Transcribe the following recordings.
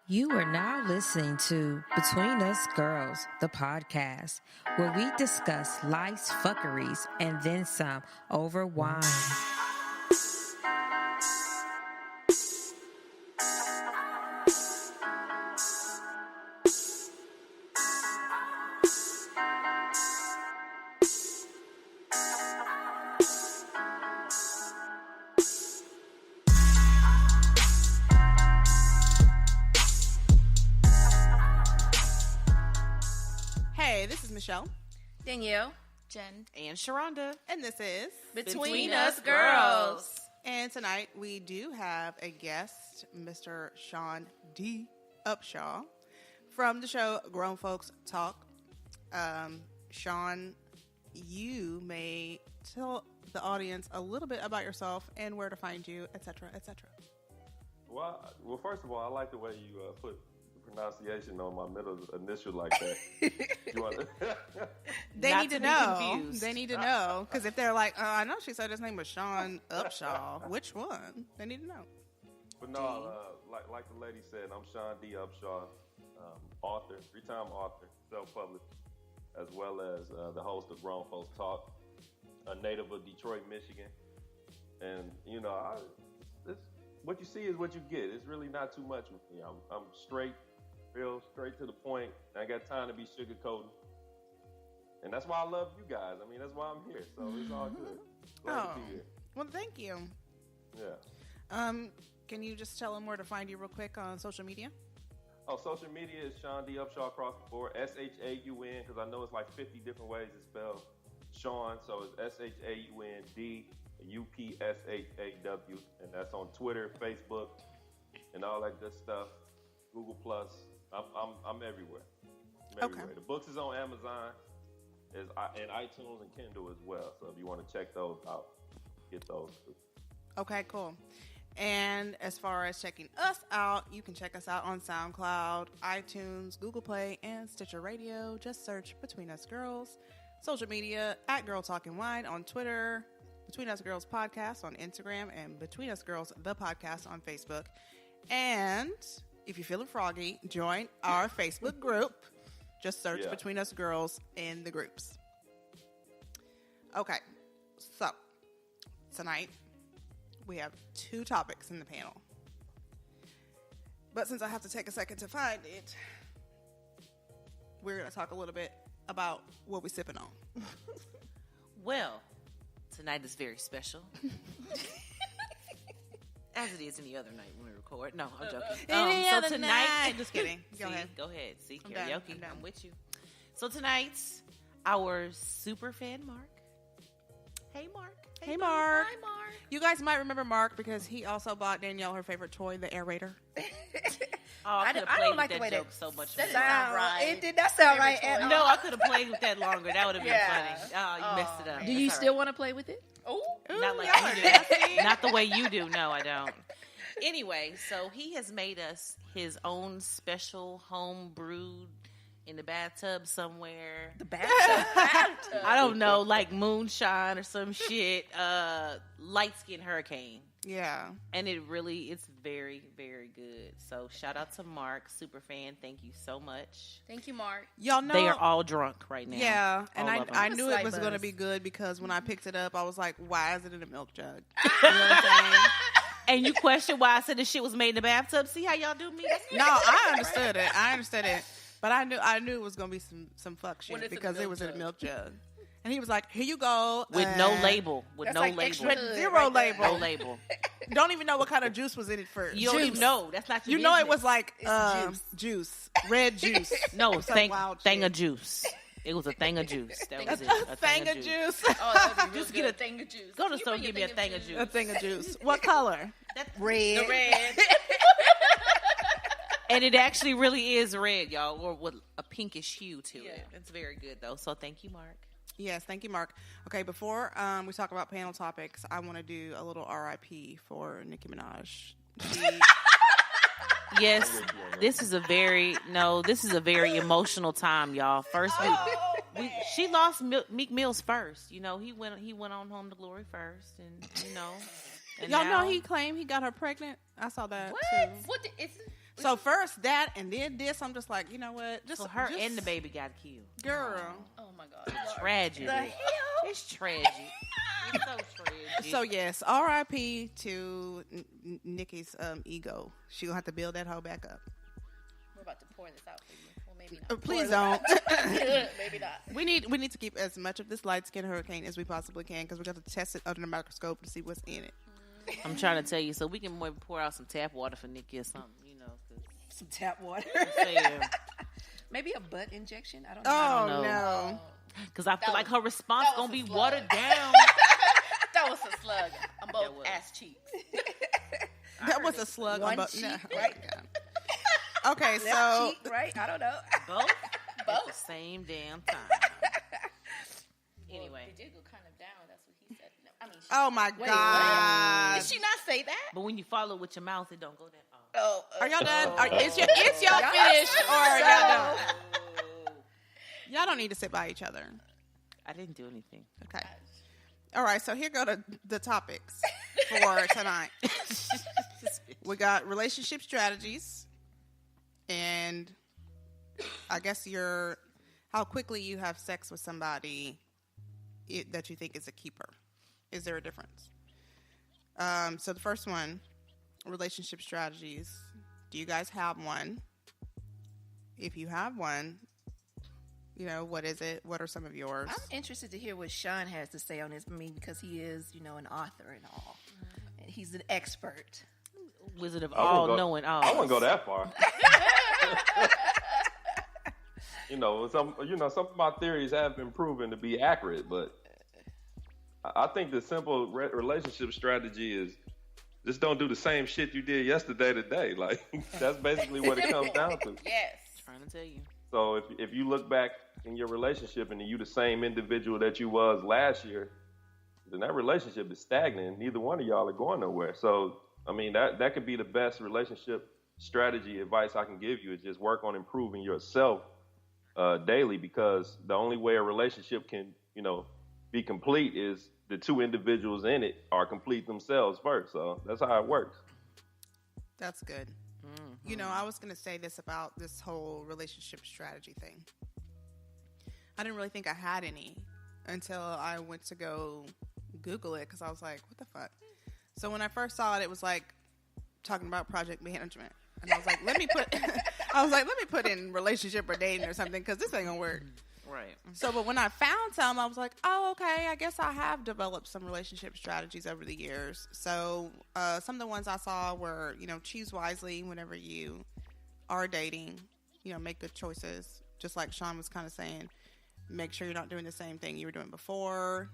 You are now listening to Between Us Girls, the podcast, where we discuss life's fuckeries and then some over wine. Michelle, Danielle, Jen, and Sharonda. And this is Between Us Girls. And tonight we do have a guest, Mr. Shaun D. Upshaw, from the show Grown Folks Talk. Shaun, you may tell the audience a little bit about yourself and where to find you, etc., etc. Well, first of all, I like the way you put pronunciation on my middle initial like that. They need to know. They need to know, because if they're like, "Oh, I know she said his name was Shaun Upshaw," which one? They need to know. But no, like the lady said, I'm Shaun D. Upshaw, author, 3-time author, self-published, as well as the host of Grown Folks Talk, a native of Detroit, Michigan, and what you see is what you get. It's really not too much with me. I'm straight. Real straight to the point. I ain't got time to be sugarcoating. And that's why I love you guys. I mean, that's why I'm here. So it's all good. Glad to be here. Well, thank you. Yeah. Can you just tell them where to find you real quick on social media? Oh, social media is Shaun D. Upshaw across the board. SHAUN, because I know it's like 50 different ways to spell Shaun. So it's SHAUND UPSHAW. And that's on Twitter, Facebook, and all that good stuff. Google Plus. I'm everywhere. Okay. The books is on Amazon, and iTunes and Kindle as well. So if you want to check those out, get those too. Okay, cool. And as far as checking us out, you can check us out on SoundCloud, iTunes, Google Play, and Stitcher Radio. Just search Between Us Girls. Social media at Girl Talking Wine on Twitter, Between Us Girls Podcast on Instagram, and Between Us Girls the Podcast on Facebook. And if you're feeling froggy, join our Facebook group. Just search Between Us Girls in the groups. Okay, so tonight we have 2 topics in the panel. But since I have to take a second to find it, we're going to talk a little bit about what we're sipping on. Well, tonight is very special. As it is any other night when we record. No, I'm joking. So tonight, just kidding. Go ahead. See, I'm karaoke. done. I'm with you. So tonight's our super fan Mark. Hey, Mark. Hey, Mark. Hi, Mark. You guys might remember Mark because he also bought Danielle her favorite toy, the aerator. I could have played with that joke so much more. It did not sound right at all. No, I could have played with that longer. That would have been funny. Oh, you messed it up. Do you still want to play with it? Oh, not like you do. Not the way you do. No, I don't. Anyway, so he has made us his own special home brewed in the bathtub somewhere. The bathtub? I don't know, like moonshine or some shit. Light skin hurricane. Yeah. And it's very, very good. So shout out to Mark, super fan. Thank you so much. Thank you, Mark. Y'all know they are all drunk right now. Yeah, and I knew it was going to be good because when I picked it up, I was like, why is it in a milk jug? You know what I'm saying? And you question why I said this shit was made in the bathtub. See how y'all do me? No, I understood it. But I knew it was going to be some fuck shit because it was in a milk jug. And he was like, here you go. With no label. With no label. Zero label. No label. Don't even know what kind of juice was in it first. You don't even know. That's not your You know business. it was like juice. Red juice. No, thing of juice. It was a thing of juice. That was it. A thing of juice. Oh, just get a thing of juice. Go to the store and give me a thing of juice. A thing of juice. What color? Red. The red. And it actually really is red, y'all, or with a pinkish hue to it. It's very good, though. So thank you, Mark. Yes, thank you, Mark. Okay, before we talk about panel topics, I want to do a little RIP for Nicki Minaj. Yes, this is a very emotional time, y'all. First, She lost Meek Mill's first. You know, he went on home to glory first, and you know. And y'all now, know he claimed he got her pregnant. I saw that What? too. What? So first that, and then this. I'm just like, you know what? So her and the baby got killed. Girl. Oh my God. Tragic. The hell? It's tragic. It's so tragic. So yes, R.I.P. to Nikki's ego. She gonna have to build that hoe back up. We're about to pour this out for you. Well, maybe not. Please don't. Maybe not. We need to keep as much of this light skin hurricane as we possibly can because we got to test it under the microscope to see what's in it. I'm trying to tell you, so we can maybe pour out some tap water for Nikki or something, you know. Some tap water. Maybe a butt injection. I don't know. Oh, know. no. Because I feel like her response that was going to a be slug. watered down. That was a slug on both ass cheeks. That was a slug One on both. cheek, No. right? Okay, Left so cheek, right? I don't know. Both? Both. At the same damn time. Anyway. Well, it did go kind of down. That's what he said. No, I mean, oh my Wait, God. did she not say that? But when you follow with your mouth, it don't go down. Oh, Are y'all done? Is y'all Y'all finished or are y'all done? Oh. Y'all don't need to sit by each other. I didn't do anything. Okay. All right, so here go the topics for tonight. We got relationship strategies, and I guess how quickly you have sex with somebody that you think is a keeper. Is there a difference? So the first one, relationship strategies. Do you guys have one? If you have one, you know, what is it? What are some of yours? I'm interested to hear what Shaun has to say on this. I mean, because he is, you know, an author and all. And he's an expert. Wizard of I wouldn't all go- knowing all. I wouldn't go that far. Some of my theories have been proven to be accurate, but I think the simple relationship strategy is just don't do the same shit you did yesterday today. Like that's basically what it comes down to. Yes. Trying to tell you. So if you look back in your relationship and you the same individual that you was last year, then that relationship is stagnant. Neither one of y'all are going nowhere. So I mean that could be the best relationship strategy advice I can give you is just work on improving yourself daily, because the only way a relationship can, be complete is the two individuals in it are complete themselves first. So that's how it works. That's good. Mm-hmm. I was going to say this about this whole relationship strategy thing. I didn't really think I had any until I went to go Google it because I was like, what the fuck? So when I first saw it, it was like talking about project management. And I was like, let me put in relationship or dating or something because this ain't going to work. Right. So, but when I found some, I was like, oh, okay, I guess I have developed some relationship strategies over the years. So, some of the ones I saw were, choose wisely whenever you are dating, make good choices. Just like Shaun was kind of saying, make sure you're not doing the same thing you were doing before.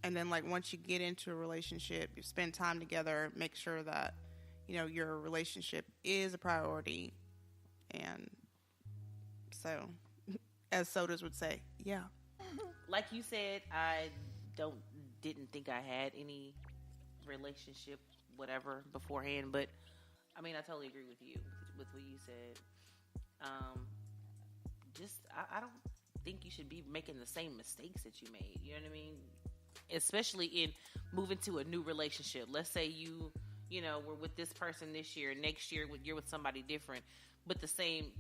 And then, like, once you get into a relationship, you spend time together, make sure that, your relationship is a priority. And so, as Sodas would say, yeah. Like you said, I didn't think I had any relationship, whatever, beforehand. But I mean, I totally agree with you with what you said. I don't think you should be making the same mistakes that you made. You know what I mean? Especially in moving to a new relationship. Let's say you were with this person this year, next year you're with somebody different, but the same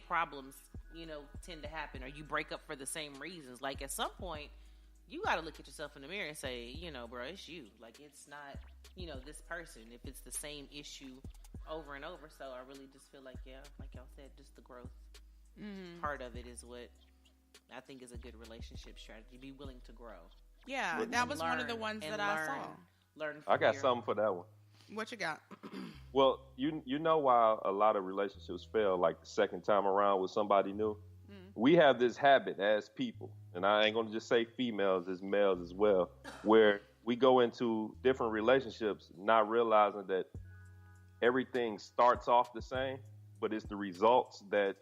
problems, tend to happen, or you break up for the same reasons. Like at some point, you got to look at yourself in the mirror and say, bro, it's you. Like it's not, this person. If it's the same issue over and over, so I really just feel like, yeah, like y'all said, just the growth part of it is what I think is a good relationship strategy. Be willing to grow. Yeah, that was one of the ones that I saw. Learn. I got something for that one. What you got? Well, you know why a lot of relationships fail like the second time around with somebody new? We have this habit as people, and I ain't going to just say females, as males as well, where we go into different relationships not realizing that everything starts off the same, but it's the results that,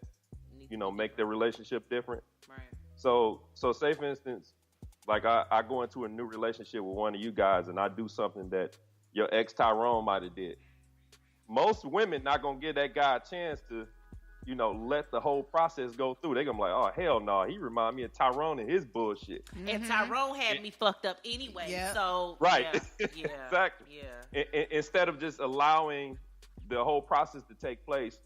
make the relationship different. Right. So say for instance, like I go into a new relationship with one of you guys and I do something that your ex Tyrone might have did. Most women not gonna give that guy a chance to let the whole process go through. They're gonna be like, oh hell no, he remind me of Tyrone and his bullshit. And Tyrone had me fucked up anyway. Yep. So Right. yeah, Exactly. Yeah. Instead of just allowing the whole process to take place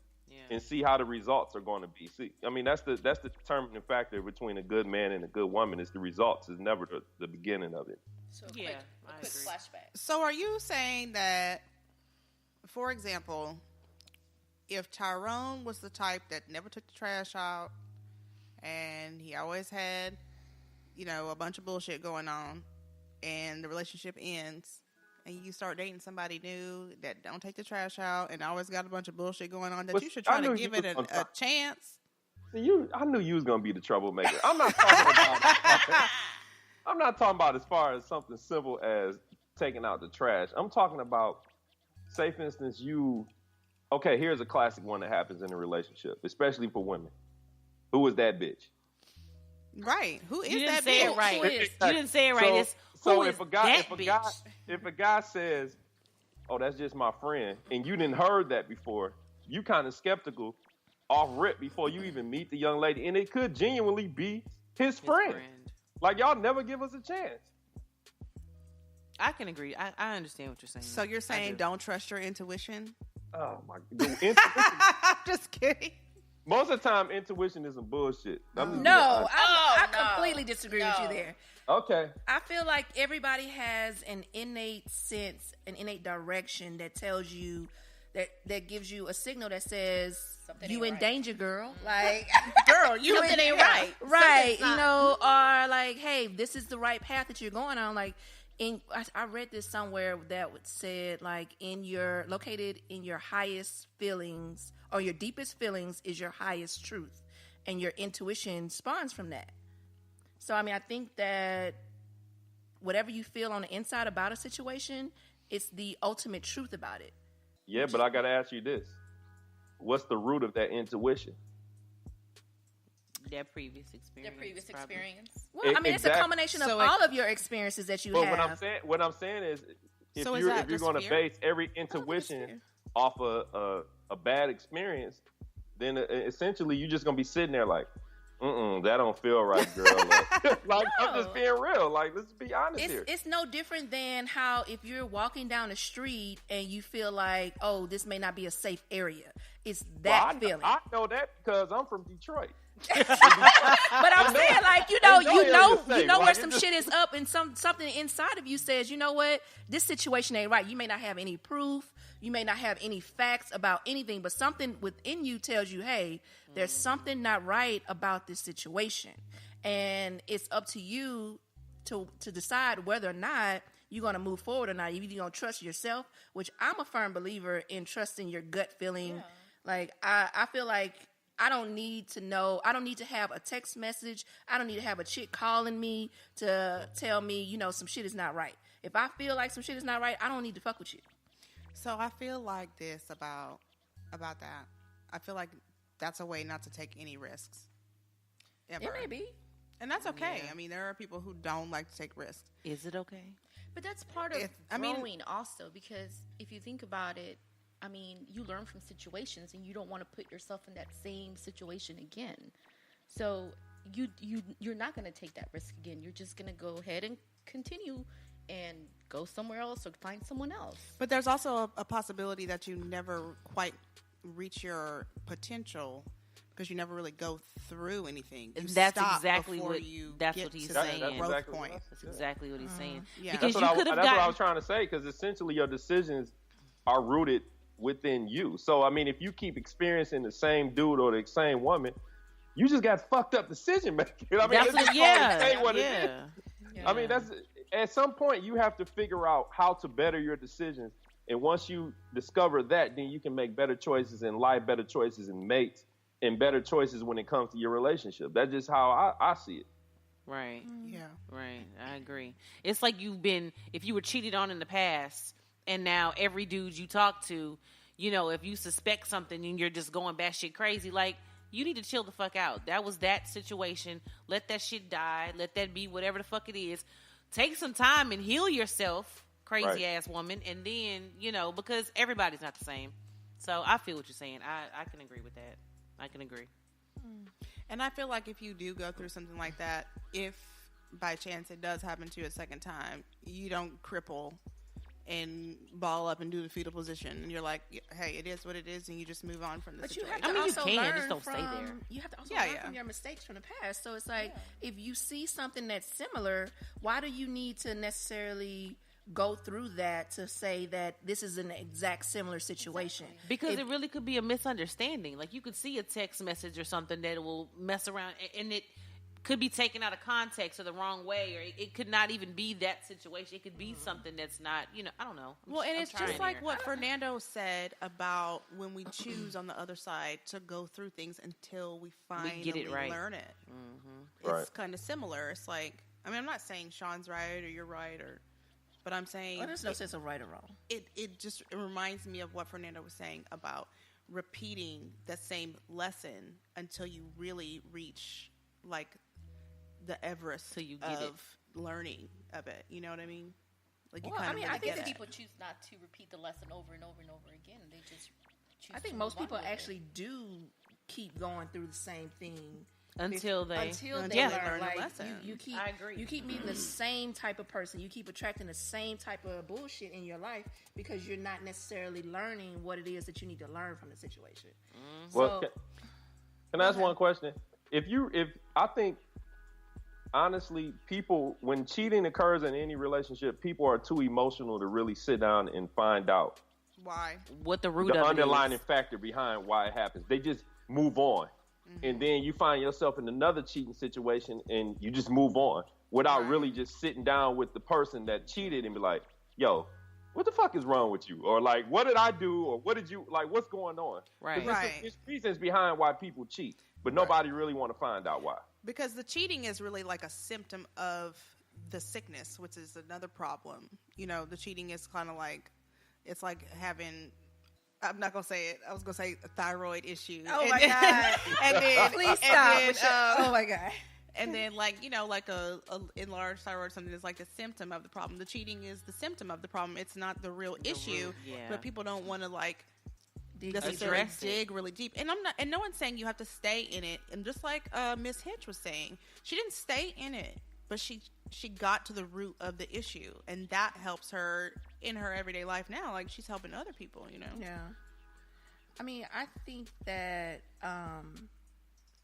and see how the results are going to be. See, I mean, that's the determining factor between a good man and a good woman is the results. Is never the beginning of it. So I quick agree. flashback. So are you saying that, for example, if Tyrone was the type that never took the trash out and he always had, a bunch of bullshit going on and the relationship ends and you start dating somebody new that don't take the trash out and always got a bunch of bullshit going on, that But you should try I to knew give you it was a chance? See, I knew you was going to be the troublemaker. I'm not talking about I'm not talking about as far as something simple as taking out the trash. I'm talking about, say for instance, okay, here's a classic one that happens in a relationship, especially for women. Who is that bitch? Right. Who is You didn't that say bitch? it right. Who is? You didn't say it right. So Who if is a guy, that bitch? if a guy says, "Oh, that's just my friend," and you didn't heard that before, you kind of skeptical off rip before you even meet the young lady, and it could genuinely be his friend. Like y'all never give us a chance. I can agree. I understand what you're saying. So you're saying don't trust your intuition? Oh my god! I'm just kidding. Most of the time, intuition is some bullshit. I'm just No, being honest. I no. completely disagree with you there. Okay. I feel like everybody has an innate sense, an innate direction that tells you that gives you a signal that says Something you ain't in right. danger, girl. Like, Girl, you something in ain't there. right, right? Something's Or like, hey, this is the right path that you're going on. Like, I read this somewhere that said like located in your highest feelings or your deepest feelings is your highest truth, and your intuition spawns from that. So, I mean, I think that whatever you feel on the inside about a situation, it's the ultimate truth about it. Yeah, but I got to ask you this: what's the root of that intuition? their previous experience. Probably. Well, I mean, it's a combination of So all of your experiences that you But have. what I'm saying is, if So is you're that just going to fear? base every intuition off a bad experience, then essentially you're just gonna be sitting there like, that don't feel right, girl. Like I'm just being real. Like, let's be honest here. It's no different than how if you're walking down the street and you feel like, oh, this may not be a safe area. It's that feeling. I know that because I'm from Detroit. But I'm saying, like, you know where like, some shit is up, and something inside of you says, you know what, this situation ain't right. You may not have any proof, you may not have any facts about anything, but something within you tells you, hey, there's something not right about this situation, and it's up to you to decide whether or not you're going to move forward or not. If you're going to trust yourself, which I'm a firm believer in trusting your gut feeling. Like, I feel like I don't need to know. I don't need to have a text message. I don't need to have a chick calling me to tell me, some shit is not right. If I feel like some shit is not right, I don't need to fuck with you. So I feel like this about that. I feel like that's a way not to take any risks. Ever. It may be. And that's okay. Yeah. I mean, there are people who don't like to take risks. Is it okay? But that's part of I mean- growing also, because if you think about it, I mean, you learn from situations and you don't want to put yourself in that same situation again. So you're not going to take that risk again. You're just going to go ahead and continue and go somewhere else or find someone else. But there's also a possibility that you never quite reach your potential because you never really go through anything. You That's stop exactly before what you that's get what he's to saying. the growth Exactly. point. That's exactly what he's saying. Yeah. Because That's you what could have that's what I gotten. was trying to say, because essentially your decisions are rooted within you. So, I mean, if you keep experiencing the same dude or the same woman, you just got fucked up decision making. I mean, That's it's just what, yeah, say what it yeah. is. I mean, that's at some point you have to figure out how to better your decisions. And once you discover that, then you can make better choices in life, better choices in mates, and better choices when it comes to your relationship. That's just how I see it. Right. Yeah. Right. I agree. It's like if you were cheated on in the past, and now every dude you talk to, if you suspect something and you're just going batshit crazy, like, you need to chill the fuck out. That was that situation. Let that shit die. Let that be whatever the fuck it is. Take some time and heal yourself, crazy ass woman, and then, because everybody's not the same. So I feel what you're saying. I can agree with that. I can agree. And I feel like if you do go through something like that, if by chance it does happen to you a second time, you don't cripple and ball up and do the fetal position. And you're like, hey, it is what it is, and you just move on from the But situation. you have to I mean, you also can, learn just don't stay from, there. You have to also Yeah, learn yeah. from your mistakes from the past. So it's like, if you see something that's similar, why do you need to necessarily go through that to say that this is an exact similar situation? Because it really could be a misunderstanding. Like, you could see a text message or something that will mess around, and it could be taken out of context or the wrong way, or it could not even be that situation. It could be something that's not, I don't know. Well, and it's just like what. what Fernando said about when we choose on the other side to go through things until we finally get it right. learn it. Mm-hmm. Right. It's kind of similar. It's like, I mean, I'm not saying Sean's right or you're right, but I'm saying Well, there's no sense of right or wrong. It just reminds me of what Fernando was saying about repeating the same lesson until you really reach like the Everest So you get of learning of it. You know what I mean? Like you Well, kind I of mean, really I think get that it. people choose not to repeat the lesson over and over and over again. They just choose I think to most move on people with it. actually do keep going through the same thing Until they learn. learn the Like, lesson. you keep, I agree. You keep meeting the same type of person. You keep attracting the same type of bullshit in your life because you're not necessarily learning what it is that you need to learn from the situation. Well, So, can I ask one question? If I think honestly, people, when cheating occurs in any relationship, people are too emotional to really sit down and find out Why? what the root the of underlying it is. factor behind why it happens. They just move on. And then you find yourself in another cheating situation and you just move on without Right. really just sitting down with the person that cheated and be like, yo, what the fuck is wrong with you? Or like, what did I do? Or what did you, like, what's going on? Right. 'Cause Right. There's reasons behind why people cheat, but nobody really want to find out why. Because the cheating is really like a symptom of the sickness, which is another problem. The cheating is kind of like, it's like having, I'm not going to say it, I was going to say a thyroid issue. oh my God. And then, Please stop. and with then, your- oh my God. and then like, like a enlarged thyroid or something is like the symptom of the problem. The cheating is the symptom of the problem. It's not the real issue, yeah. but people don't want to like Dig necessarily Address it. dig really deep. And and no one's saying you have to stay in it. And just like Miss Hitch was saying, she didn't stay in it, but she got to the root of the issue, and that helps her in her everyday life now. Like she's helping other people, Yeah. I mean, I think that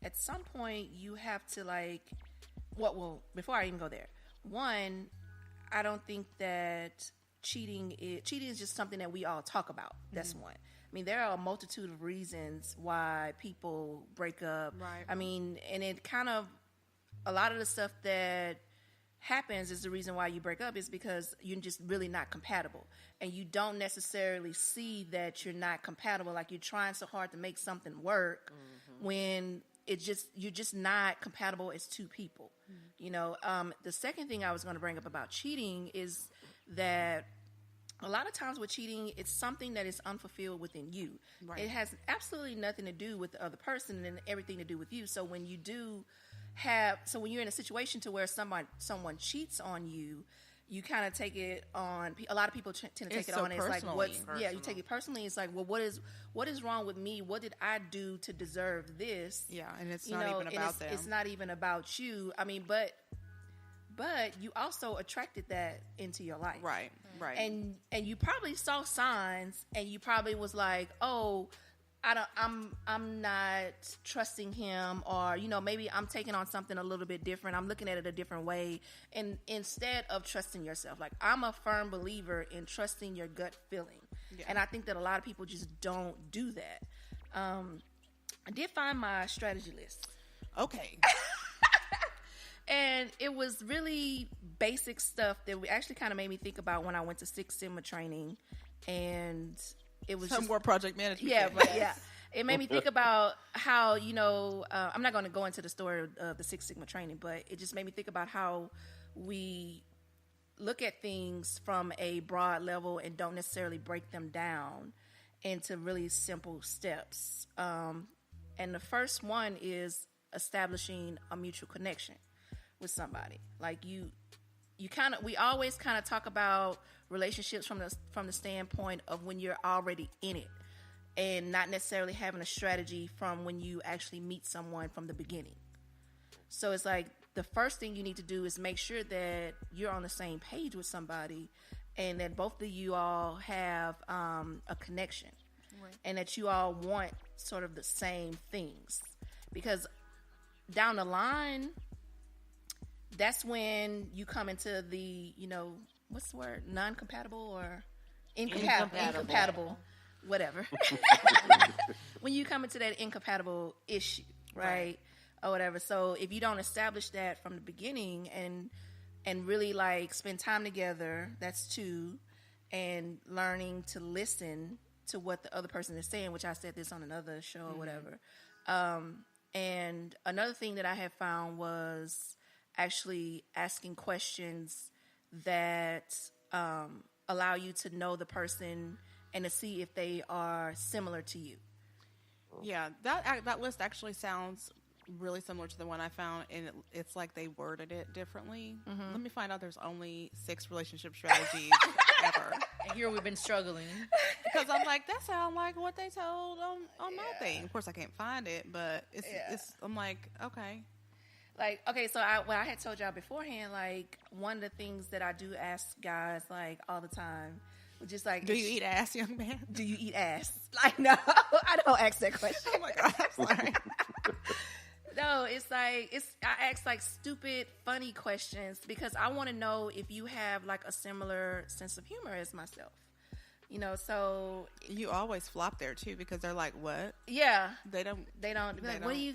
at some point you have to like, well, before I even go there, one, I don't think that cheating is just something that we all talk about. That's one. I mean, there are a multitude of reasons why people break up. Right. I mean, and it kind of, a lot of the stuff that happens is the reason why you break up is because you're just really not compatible, and you don't necessarily see that you're not compatible. Like you're trying so hard to make something work when you're just not compatible as two people. The second thing I was going to bring up about cheating is that a lot of times with cheating, it's something that is unfulfilled within you. Right. It has absolutely nothing to do with the other person and everything to do with you. So when you when you're in a situation to where someone cheats on you, you kind of take it on. A lot of people tend to take It's it so on. It's like, personally. you take it personally. It's like, well, what is wrong with me? What did I do to deserve this? Yeah, and it's not even and about them. It's not even about you. I mean, but you also attracted that into your life, Right. and you probably saw signs, and you probably was like, oh, I'm not trusting him, or maybe I'm taking on something a little bit different. I'm looking at it a different way, and instead of trusting yourself, like I'm a firm believer in trusting your gut feeling, and I think that a lot of people just don't do that. I did find my strategy list. Okay. And it was really basic stuff that actually kind of made me think about when I went to Six Sigma training, and it was Some just, more project management. yeah, things. but yeah. It made me think about how, I'm not going to go into the story of the Six Sigma training, but it just made me think about how we look at things from a broad level and don't necessarily break them down into really simple steps. And the first one is establishing a mutual connection with somebody. Like we always kind of talk about relationships from the standpoint of when you're already in it. and not necessarily having a strategy from when you actually meet someone from the beginning. So it's like the first thing you need to do is make sure that you're on the same page with somebody and that both of you all have a connection, right, and that you all want sort of the same things. Because down the line, that's when you come into the, what's the word? Non-compatible or incompatible, whatever. When you come into that incompatible issue, right? Or whatever. So if you don't establish that from the beginning and really like spend time together, that's two, and learning to listen to what the other person is saying, which I said this on another show or whatever. And another thing that I have found was actually asking questions that allow you to know the person and to see if they are similar to you. Yeah, that list actually sounds really similar to the one I found, and it's like they worded it differently. Let me find out there's only 6 relationship strategies ever. And here we've been struggling. Because I'm like, that sounds like what they told on my thing. Of course, I can't find it, but it's I'm like, okay. Like, okay, so what I had told y'all beforehand, like, one of the things that I do ask guys, like, all the time, just like, do you eat ass, young man? Do you eat ass? Like, no, I don't ask that question. Oh my God, I'm sorry. No, it's like, I ask like stupid, funny questions because I want to know if you have like a similar sense of humor as myself. So you always flop there too because they're like, what? Yeah, they don't. Like, what are you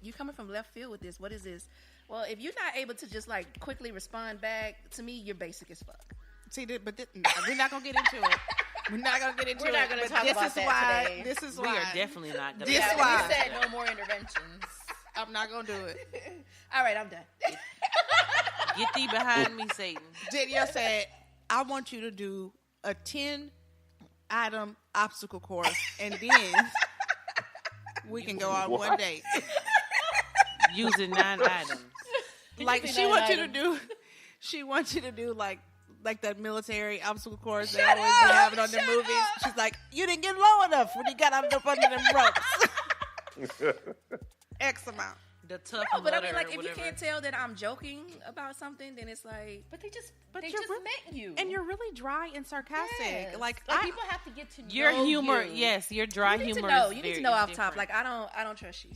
you coming from left field with this? What is this? Well, if you're not able to just like quickly respond back to me, you're basic as fuck. See, but we're not gonna get into it. We're not gonna get into it. We're not gonna talk about that today. This is why. We are definitely not gonna. This is why. We said no more interventions. I'm not gonna do it. All right, I'm done. Get thee behind me, Satan. Danielle said, I want you to do a 10-item obstacle course, and then we can go on one date. Using 9 items. Like she wants you to do like that military obstacle course they always be having on the movies. She's like, you didn't get low enough when you got up under them ropes. X amount. The tough but I mean, like, if you can't tell that I'm joking about something, then it's like, but they just met you, and you're really dry and sarcastic. Yes. Like people have to get to know your humor. you. Yes, your dry humor. You need to know off top. Like, I don't trust you.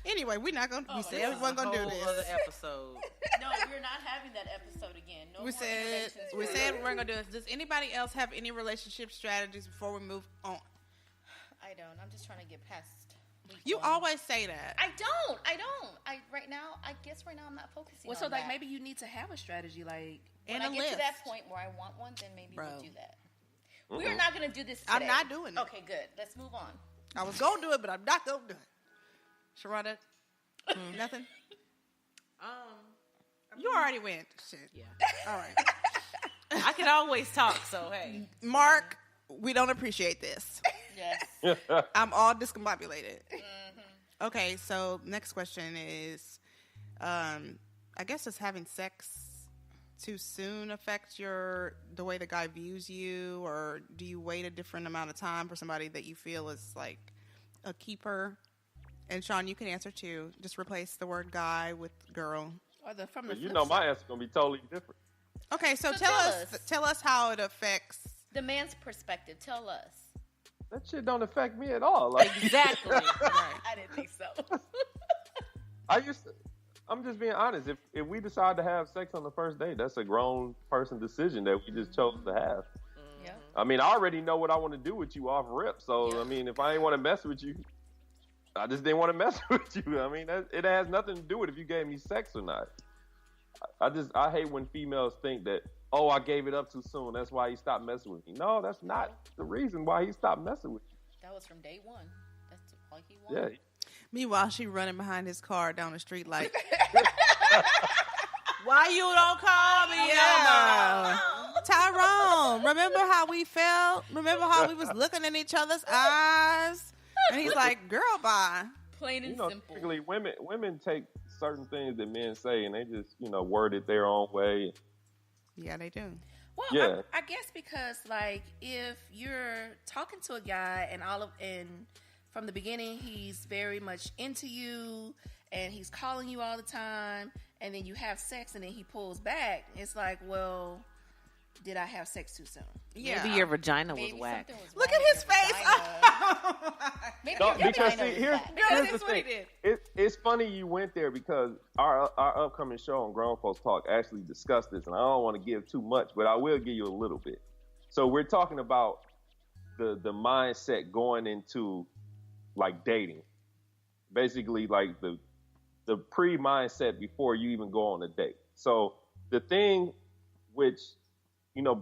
Anyway, we're not gonna. We said we weren't gonna do this. Other episode. No, we're not having that episode again. No we said we weren't gonna do this. Does anybody else have any relationship strategies before we move on? I don't. I'm just trying to get past. You always say that. I don't. I guess right now I'm not focusing. Well, on so like that. maybe you need to have a strategy, like, when I get to that point where I want one, then maybe we'll do that. We are not going to do this today. I'm not doing it. Okay, good. Let's move on. I was going to do it, but I'm not going to do it. Sharada, nothing. You already went. Shit. Yeah. All right. I can always talk. So hey, Mark, we don't appreciate this. Yes. I'm all discombobulated. Okay, so next question is, I guess does having sex too soon affect the way the guy views you, or do you wait a different amount of time for somebody that you feel is like a keeper? And Shaun, you can answer too. Just replace the word guy with girl. Or from the You know my answer's gonna be totally different. Okay, so tell us how it affects the man's perspective. Tell us. That shit don't affect me at all. Like, exactly. Right. I didn't think so. I'm just being honest. If we decide to have sex on the first date, that's a grown person decision that we just chose to have. Yeah. I mean, I already know what I want to do with you off rip. So, I mean, if I ain't want to mess with you, I just didn't want to mess with you. I mean, it has nothing to do with if you gave me sex or not. I hate when females think that, oh, I gave it up too soon. That's why he stopped messing with me. No, that's not the reason why he stopped messing with you. That was from day one. That's all he wanted. Yeah. Meanwhile, she running behind his car down the street like, Why you don't call me? yeah. Tyrone, remember how we felt? Remember how we was looking in each other's eyes? And he's like, girl, bye. Plain and simple. Typically women take certain things that men say and they just, word it their own way. Yeah, they do. Well, Yeah. I guess because like if you're talking to a guy and from the beginning he's very much into you and he's calling you all the time, and then you have sex and then he pulls back, it's like, well, did I have sex too soon? Yeah. Maybe your vagina was Maybe whack. something was Look wrong at his with your face. vagina. Maybe No, your because vagina see, was here's whack. the that's what he thing. did. It's funny you went there because our upcoming show on Grown Folks Talk actually discussed this, and I don't want to give too much, but I will give you a little bit. So we're talking about the mindset going into like dating, basically like the pre-mindset before you even go on a date. So the thing which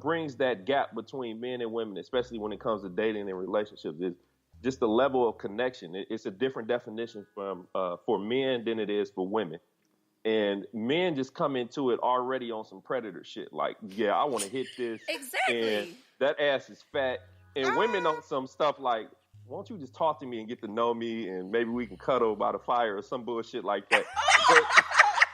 brings that gap between men and women, especially when it comes to dating and relationships, is just the level of connection. It's a different definition for men than it is for women. And men just come into it already on some predator shit. Like, yeah, I want to hit this. Exactly. And that ass is fat. And women on some stuff like, why don't you just talk to me and get to know me, and maybe we can cuddle by the fire or some bullshit like that.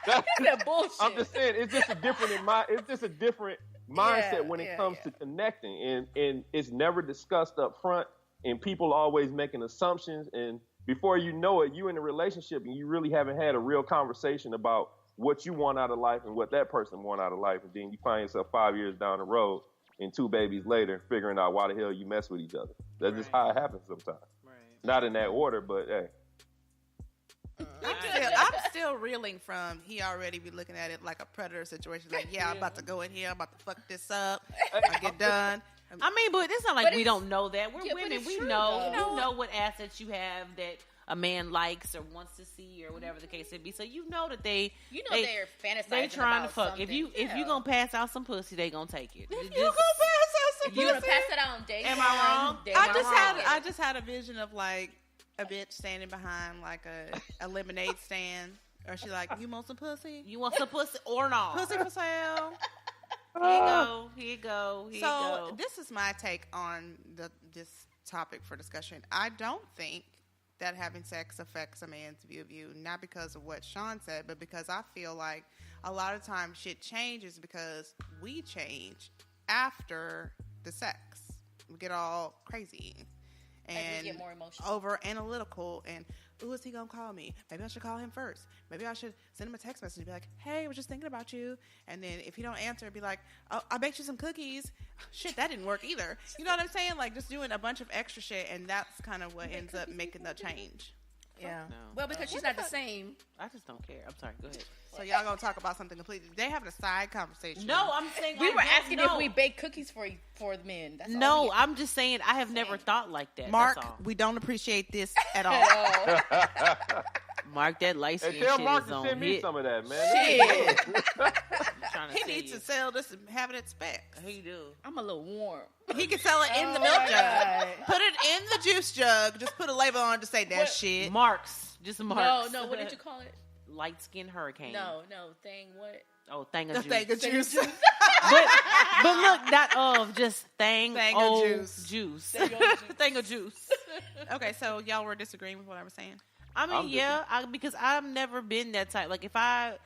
That bullshit. I'm just saying, it's just a different mindset when it comes to connecting, and it's never discussed up front, and people always making assumptions, and before you know it, you in a relationship and you really haven't had a real conversation about what you want out of life and what that person want out of life, and then you find yourself 5 years down the road and 2 babies later figuring out why the hell you mess with each other. That's just how it happens sometimes. Right. Not in that order, but hey. I'm still reeling from he already be looking at it like a predator situation. Like, yeah, I'm about to go in here. I'm about to fuck this up. I get done. I mean, but it's not like we don't know that. We're Yeah, but women. it's We true, know. though. You know what assets you have that a man likes or wants to see or whatever the case may be. So you know that they're fantasizing. They trying to about fuck. something. If you gonna pass out some pussy, they gonna take it. You gonna pass out some you gonna pussy? pass it on day Am one, I wrong? day I just had a vision of like a bitch standing behind like a lemonade stand, or she like, you want some pussy? You want some pussy or not? Pussy for sale. Here you go. So this is my take on this topic for discussion. I don't think that having sex affects a man's view of you, not because of what Shaun said, but because I feel like a lot of times shit changes because we change after the sex. We get all crazy and we get more emotional, over analytical, and ooh, is he gonna call me? Maybe I should call him first. Maybe I should send him a text message and be like, hey, I was just thinking about you. And then if he don't answer, be like, oh, I baked you some cookies. Shit, that didn't work either. You know what I'm saying? Like, just doing a bunch of extra shit, and that's kind of what ends up making the change. Yeah. No. Well, because she's not the same. I just don't care. I'm sorry. Go ahead. So y'all gonna talk about something completely. They having a side conversation. No, I'm saying We I were don't asking know. if we bake cookies for the men. That's all No, we- I'm just saying I have never thought like that. Mark, That's all. we don't appreciate this at all. Mark, that light Hey, skin tell shit Mark is to on send me hit. some of that, man. Shit. I'm trying to He see needs you. to sell this and have it at specs. He do. I'm a little warm. He can sell it in the Oh milk my jug. God. Put it in the juice jug. Just put a label on to say that What? shit. Marks. Just marks. No. What did you call it? Light skin hurricane. No. Thing. What? Oh, thing of The juice. thing of juice. but look, not of, just thing of of juice. juice. Thing of juice. Thing of juice. Okay, so y'all were disagreeing with what I was saying? I mean, I'm yeah, because I've never been that type. Like, if I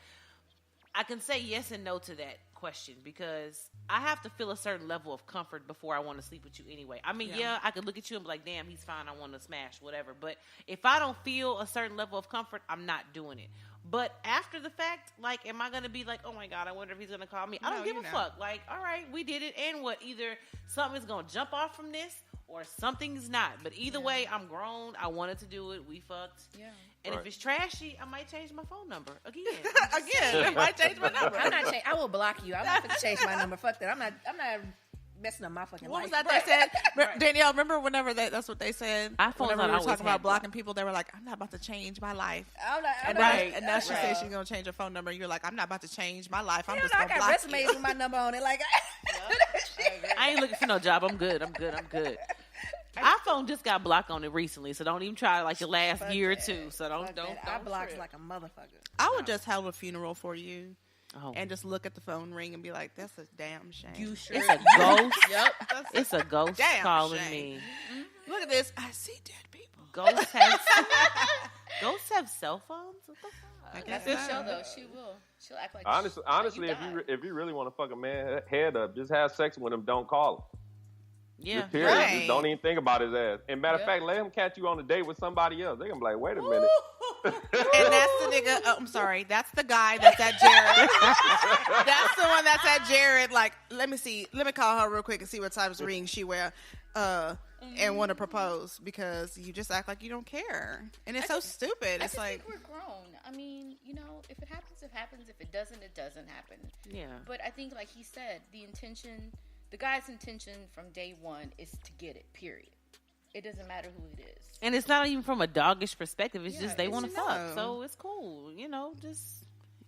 can say yes and no to that question because I have to feel a certain level of comfort before I want to sleep with you anyway. I mean, yeah, I could look at you and be like, damn, he's fine. I want to smash, whatever. But if I don't feel a certain level of comfort, I'm not doing it. But after the fact, like, am I going to be like, oh my God, I wonder if he's going to call me? I don't give a fuck. Like, all right, we did it. And what? Either something's going to jump off from this or something's not. But either way, I'm grown. I wanted to do it. We fucked. Yeah. And Right. if it's trashy, I might change my phone number again. Again, I might change my number. I'm not I will block you. I'm not going to change my number. Fuck that. I'm not messing up my fucking What life. was that they said? Danielle, remember whenever that's what they said? iPhones Whenever we not were always talking about had blocking people, they were like, I'm not about to change my life. I'm not, And, Right. and now she Right. said she's going to change her phone number. You're like, I'm not about to change my life. I'm You just know, I going to got block resumes you. with my number on it. Like, I ain't looking for no job. I'm good. iPhone just got blocked on it recently, so don't even try like the last Fuck year or that. two. So don't I blocked trip. like a motherfucker. I would just have a funeral for you Oh. and just look at the phone ring and be like, that's a damn shame. You sure? It's a ghost. Yep. It's a ghost Damn calling shame. me. Look at this. I see dead people. Ghost has Ghosts have cell phones? What the fuck? I guess That's so. Michelle though. She will. She'll act like Honestly, you if you really want to fuck a man head up, just have sex with him. Don't call him. Yeah. Just period. Right. Just don't even think about his ass. And matter of Yeah. fact, let him catch you on a date with somebody else. They're gonna be like, wait a minute. And that's the nigga. Oh, I'm sorry. That's the guy that's at Jared. That's the one that's at Jared. Like, let me see. Let me call her real quick and see what type of ring she wear. And want to propose because you just act like you don't care, and it's so stupid. I It's just like, think we're grown. I mean, you know, if it happens, it happens. If it doesn't, it doesn't happen. Yeah. But I think, like he said, the guy's intention from day one is to get it. Period. It doesn't matter who it is. And it's not even from a doggish perspective. It's Yeah, just they it's want to just fuck. no. So it's cool. You know, just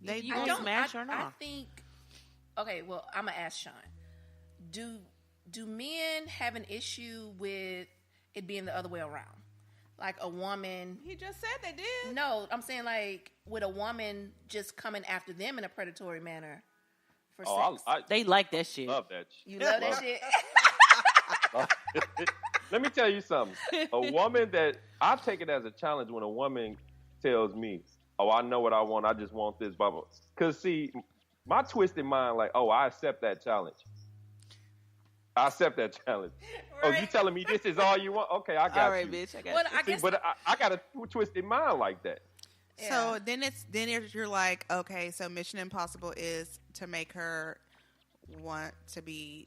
They you don't- gonna smash or I not. think. Okay, well, I'm gonna ask Sean. Do men have an issue with it being the other way around? Like a woman. he just said they did. No, I'm saying like with a woman just coming after them in a predatory manner for Oh, sex. I They like that shit. love that shit. You love that shit? Let me tell you something. A woman that I take it as a challenge when a woman tells me, "Oh, I know what I want. I just want this." Blah blah. Because see, my twisted mind, like, "Oh, I accept that challenge. I accept that challenge." Oh, you telling me this is all you want? Okay, I got All right, you. bitch. I got Well, you. I See, guess. but I got a twisted mind like that. So then you're like, okay, so Mission Impossible is to make her want to be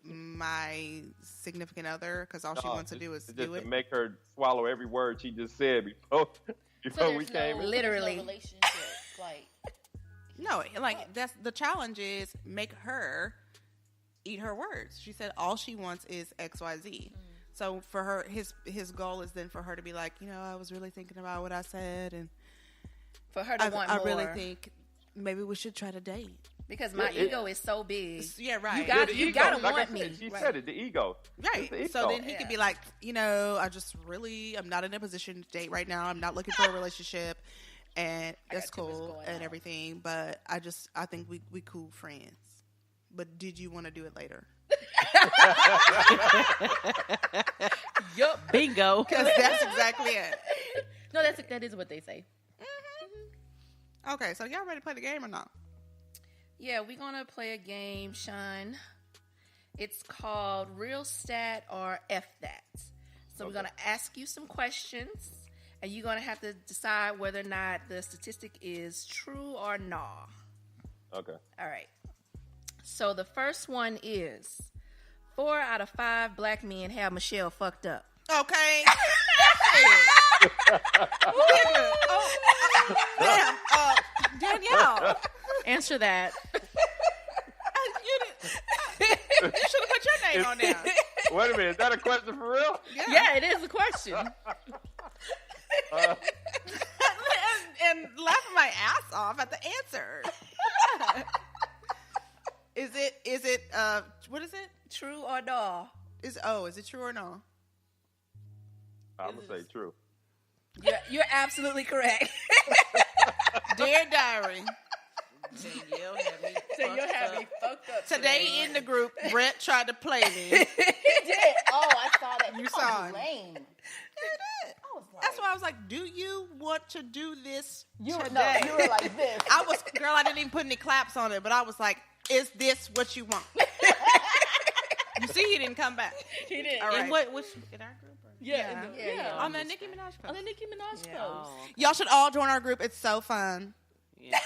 my significant other because all she wants to do is just do it. to make her swallow every word she just said before So we there's came in. Literally. no relationship. Like, No, like that's the challenge is make her eat her words. She said all she wants is XYZ. So for her, his goal is then for her to be like, you know, I was really thinking about what I said, and for her to want I more. really think maybe we should try to date. Because my ego is so big. Yeah, right. You got- The you ego, gotta like I want said, me. She Right. said it, the ego. Right. It's the So ego. then he could be like, you know, I'm not in a position to date right now. I'm not looking for a relationship, and that's got too much cool going and on. everything. But I think we cool friends. But did you want to do it later? yup. Bingo. Because that's exactly it. No, that is what they say. Okay, so y'all ready to play the game or not? Yeah, we're going to play a game, Sean. It's called Real Stat or F That. So we're going to ask you some questions, and you're going to have to decide whether or not the statistic is true or not. Okay. All right. So the first one is 4 out of 5 black men have Michelle fucked up. Okay. Damn. Danielle. Answer that. You should have put your name on there. Wait a minute. Is that a question for real? Yeah, it is a question. and laughing my ass off at the answer. Is it what is it? True or no? Is it true or no? I'm going to say true. You're absolutely correct. Dear diary. Danielle had me You're fucked having up. fucked up. Today in the group, Brett tried to play me. He did. Oh, I saw that. You saw him. Lame. That's why I was like, do you want to do this You today? no, you were like this. I didn't even put any claps on it, but I was like, is this what you want? You see, he didn't come back. He did. All right. In what? Which in our group? Or? Yeah. Yeah. On the Nicki Minaj post. On the Nicki Minaj Yeah. post. Oh, Y'all should all join our group. It's so fun. yeah.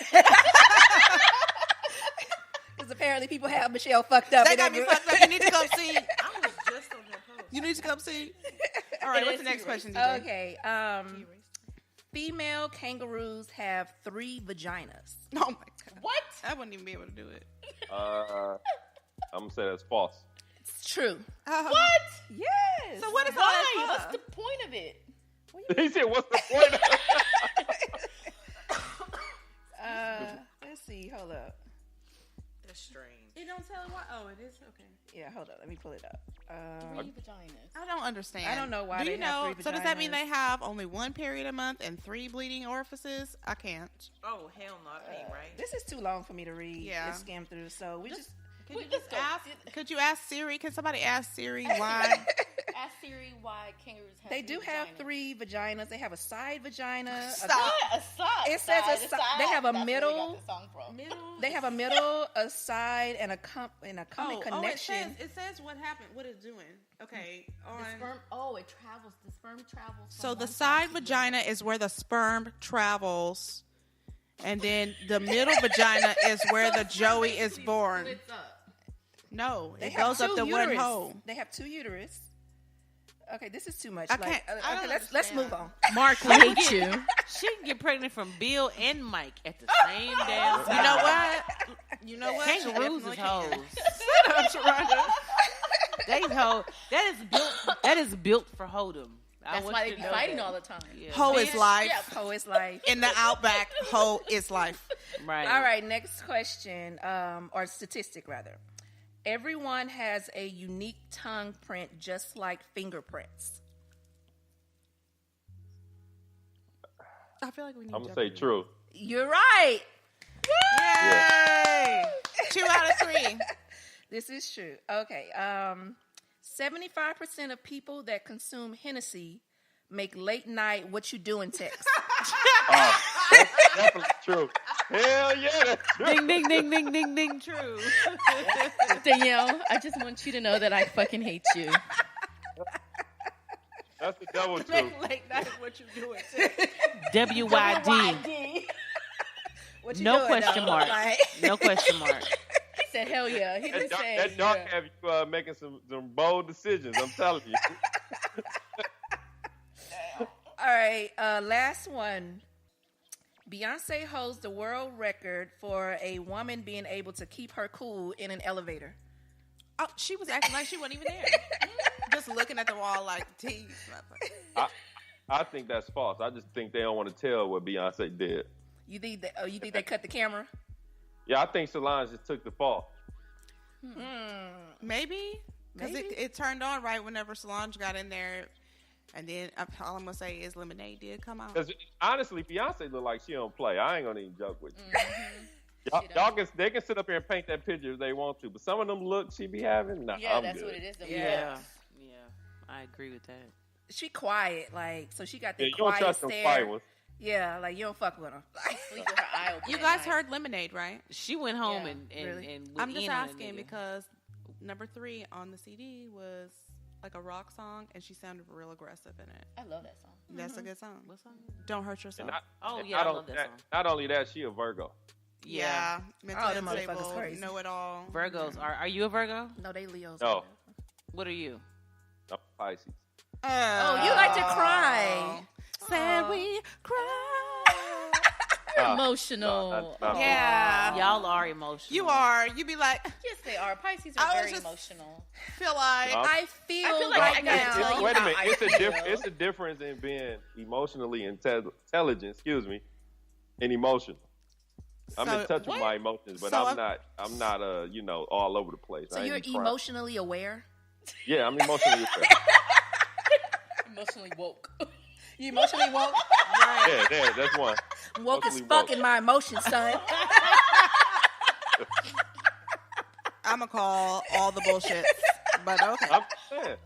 Because apparently people have Michelle fucked up. They in got that me group. fucked up. You need to come see. I was just on your post. You need to come see. All right, It what's is the next T-Rex. question, DJ? Okay. Female kangaroos have 3 vaginas. Oh my god. What? I wouldn't even be able to do it. I'm going to say that's false. It's true. What? Yes. So what is all Why? that What's for? the point of it? He said, what's the point of it? Let's see. Hold up. That's strange. You don't tell it why. Oh, it is okay. Yeah, hold up. Let me pull it up. 3 vaginas. I don't understand. I don't know why Do they you have know? 3 So does that mean vaginas. they have only 1 period a month and 3 bleeding orifices? I can't. Oh hell no, I ain't right. This is too long for me to read Yeah. and skim through. So we just Could you ask Siri? Can somebody ask Siri why? Ask Siri why kangaroos have They do have vaginas. 3 vaginas. They have a side vagina. Stop. A side. It says a side. They have a That's middle. Where we got the song from. They have a middle, a side, and a common connection. It says what happened, what it's doing. Okay. The sperm. It travels. The sperm travels. So from the one side to the vagina is where the sperm travels, and then the middle vagina is where the joey is born. Splits up. No, They it have goes up 2 the uterus. one hole. They have 2 uterus. Okay, this is too much. I can't- I don't let's move understand. on. Mark, We hate you. She can get pregnant from Bill and Mike at the same damn time. You know what? You know what? Kangaroos She is definitely hoes. can. Sharonda. They hoe. That is built for hoedom. That's why they be fighting all the time. Yeah. Hoe is life. Yeah. Hoe is life. In the outback, hoe is life. Right. All right, next question, or statistic rather. Everyone has a unique tongue print, just like fingerprints. I feel like we need I'm gonna say true. You're right. Yay! 2 out of 3. This is true. Okay. 75% of people that consume Hennessy make late night "what you doing" text. That's definitely true. Hell yeah, that's true. Ding, ding, ding, ding, ding, ding. True. Danielle, I just want you to know that I fucking hate you. That's the double truth. Late night, what you doing? WYD. What you No doing, question though? mark. Like- No question mark. He said, hell yeah. He didn't say That dog yeah. have you making some bold decisions. I'm telling you. All right, last one. Beyonce holds the world record for a woman being able to keep her cool in an elevator. Oh, she was acting like she wasn't even there. Just looking at the wall like, tease. I think that's false. I just think they don't want to tell what Beyonce did. You think they cut the camera? Yeah, I think Solange just took the fall. Maybe. Because it turned on right whenever Solange got in there. And then all I'm going to say is Lemonade did come out. Because honestly, Beyonce look like she don't play. I ain't gonna even joke with you. They can sit up here and paint that picture if they want to, but some of them looks she be having, nah, Yeah, I'm that's good. what it is. Yeah. I agree with that. She quiet, like, so she got Yeah, the you don't quiet trust them stare. quiet ones. Yeah, like you don't fuck with her. Sleep with her eye open You at guys night. heard Lemonade, right? She went home Yeah, and really? and I'm went just in on a asking nigga. because number 3 on the CD was like a rock song, and she sounded real aggressive in it. I love that song. That's a good song. What song? Don't hurt yourself. And I love that song. Not only that, she a Virgo. Yeah. Oh, Mentally them motherfuckers unstable, crazy. know it all. Virgos. Are you a Virgo? No, they Leos. No. What are you? I'm Pisces. Oh, you like to cry. Said we cry. You're emotional. not- Yeah. Y'all are emotional. You are. You be like, Yes, they are. Pisces I are was very just- emotional. feel like. I feel like right I gotta now. tell you Wait a how minute. I It's a difference in being emotionally intelligent. Excuse me, and emotional. I'm in touch with my emotions, but So I'm not all over the place. So I ain't you're be crying. emotionally aware? Yeah, I'm emotionally aware. Emotionally woke. You emotionally woke? Yeah, that's one. Woke as Emotionally fuck woke. in my emotions, son. I'm going to call all the bullshit. But okay. I'm saying.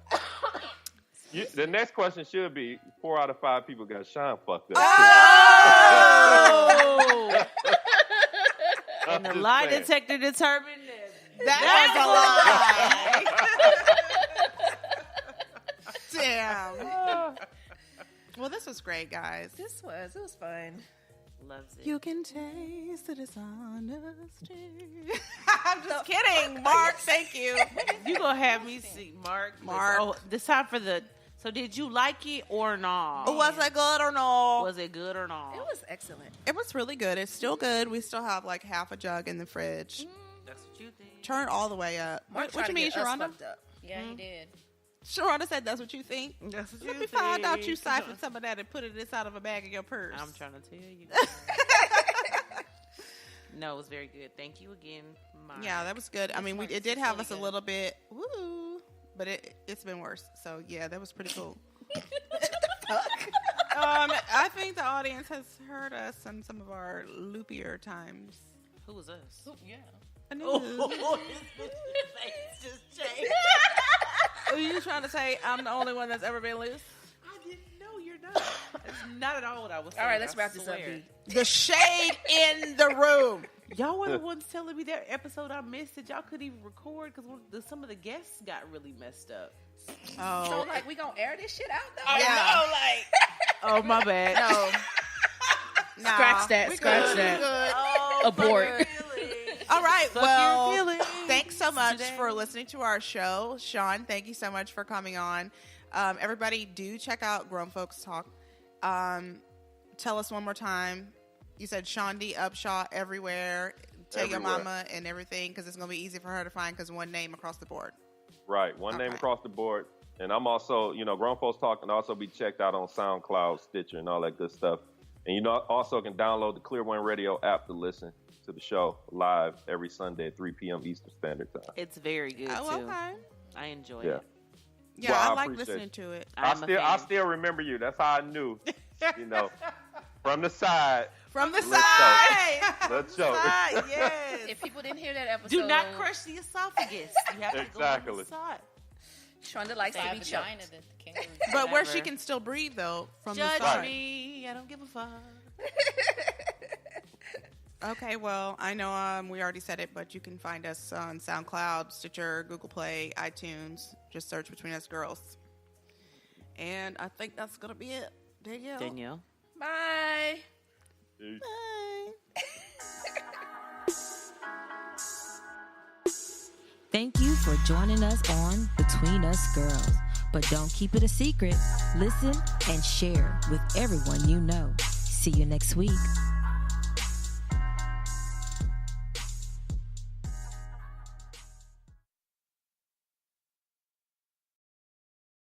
The next question should be 4 out of 5 people got Sean fucked up. Oh! And the Just lie saying. detector determined That was a lie. Damn. Well, this was great, guys. It was fun. loves it. You can taste the dishonesty. I'm just kidding, Mark. Thank you. You gonna have me see Mark? Mark. Oh, this time for the. So did you like it or not? Was it good or no? Was it good or not? It was excellent. It was really good. It's still good. We still have like half a jug in the fridge. That's what you think. Turn all the way up. Mark What tried you to mean, get us Sharonda? fucked up. Yeah, he did. Sharonda said that's what you think. That's what Let you me find out you think. siphoned some of that and put it inside of a bag in your purse. I'm trying to tell you. No, it was very good. Thank you again, Mark. Yeah, that was good. I mean, Mark, it did it's have really us a good. little bit, woo, but it's been worse. So yeah, that was pretty cool. I think the audience has heard us on some of our loopier times. Who was us? Yeah. Oh, his face just changed. Are you trying to say I'm the only one that's ever been loose? I didn't know you're not. That's not at all what I was saying. All right, let's I wrap this up, swear. B. The shade in the room. Y'all were the ones telling me that episode I missed that y'all couldn't even record because some of the guests got really messed up. Oh, So, like, we gonna air this shit out, though? Yeah. Oh, my bad. no. Scratch that, We scratch good, that. we good. Oh, Abort. really? All right. Fuck your Well, feelings thanks so much today. for listening to our show. Shaun, thank you so much for coming on. Everybody, do check out Grown Folks Talk. Tell us one more time. You said Shaun D, Upshaw, everywhere. Tell your Everywhere. mama and everything because it's going to be easy for her to find because one name across the board. Right. One name Okay. across the board. And I'm also, Grown Folks Talk can also be checked out on SoundCloud, Stitcher, and all that good stuff. And also can download the Clear One Radio app to listen to the show live every Sunday at 3 p.m. Eastern Standard Time. It's very good, Oh, too. okay. I enjoy Yeah. it. Yeah, Well, I I like appreciate listening it. to it. I'm a I fan. still remember you. That's how I knew, from the side. From the Let's side. Let's show. Yes. If people didn't hear that episode, Do not crush the esophagus. You have to go on Exactly. the side. Shonda likes to That be vagina choked. that the kangaroos But where she Whatever. can still breathe, though, from Judge the side. me. I don't give a fuck. Okay, well, I know we already said it, but you can find us on SoundCloud, Stitcher, Google Play, iTunes. Just search Between Us Girls. And I think that's going to be it. Danielle. Bye. Bye. Thank you for joining us on Between Us Girls. But don't keep it a secret. Listen and share with everyone you know. See you next week.